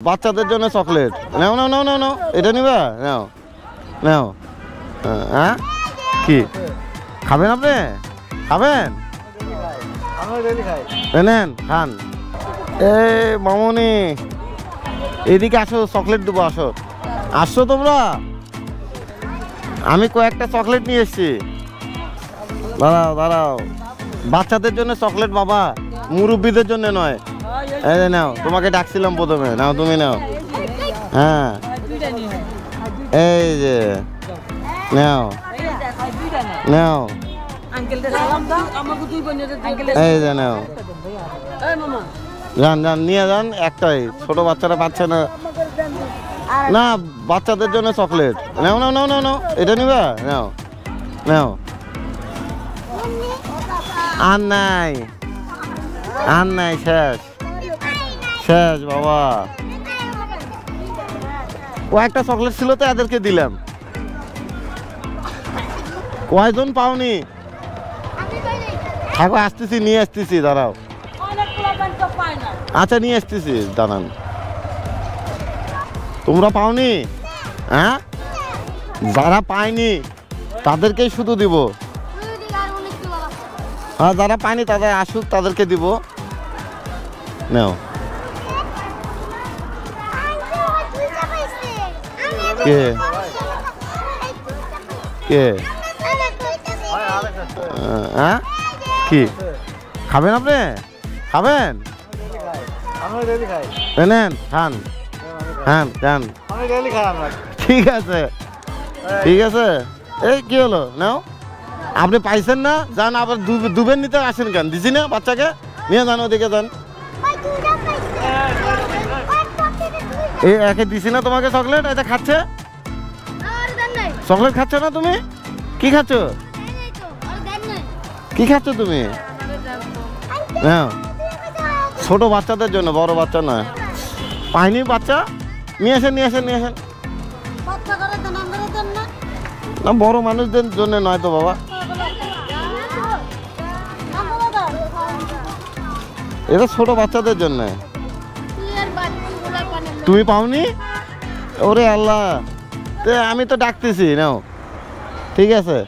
বাচ্চাদের জন্য চকলেট নাও নাও নাও নাও নাও এটা নিবা নাও নাও হ্যাঁ কি খাবেন আপনি খাবেন নেন খান এই মামনি এদিকে আসো চকলেট দেবো আসো আসছো তোমরা আমি কয়েকটা চকলেট নিয়ে এসছি দাঁড়াও দাঁড়াও বাচ্চাদের জন্য চকলেট বাবা মুরব্বীদের জন্য নয় এই নাও তোমাকে ডাকছিলাম প্রথমে নাও তুমি নাও হ্যাঁ এই যে নাও নাও এই যে নাও যান যান নিয়ে যান একটাই ছোট বাচ্চারা পাচ্ছে না না বাচ্চাদের জন্য চকলেট নাও নাও নাও নাও নাও এটা নিবা নাও নাও আর নাই আর নাই শেষ শেষ বাবা কয়েকটা চকলেট ছিল তো এদেরকে দিলাম কয়জন পাওনি থাকো আসতেছি নিয়ে আসতেছি দাঁড়াও আচ্ছা নিয়ে আসতেছি দাঁড়ান তোমরা পাওনি হ্যাঁ যারা পায়নি তাদেরকেই শুধু দিব হ্যাঁ যারা পায়নি তাদের আসুক তাদেরকে দিব নাও কে কে হ্যাঁ কি খাবেন আপনি খাবেন নেন খান খান খান ঠিক আছে ঠিক আছে এই কি হলো নাও আপনি পাইছেন না যান আবার দুবেন নিতে আসেন কেন দিছি না বাচ্চাকে নিয়ে যান ওদিকে যান এই একে দিছি না তোমাকে চকলেট এটা খাচ্ছে চকলেট খাচ্ছ না তুমি কি খাচ্ছ কি খাচ্ছ তুমি হ্যাঁ ছোট বাচ্চাদের জন্য বড় বাচ্চা নয় পাইনি বাচ্চা নিয়ে আসেন নিয়ে আসেন নিয়ে আসেন না বড় মানুষদের জন্য নয় তো বাবা এটা ছোট বাচ্চাদের জন্য তুমি পাওনি ওরে আল্লাহ আমি তো ডাকতেছি নাও ঠিক আছে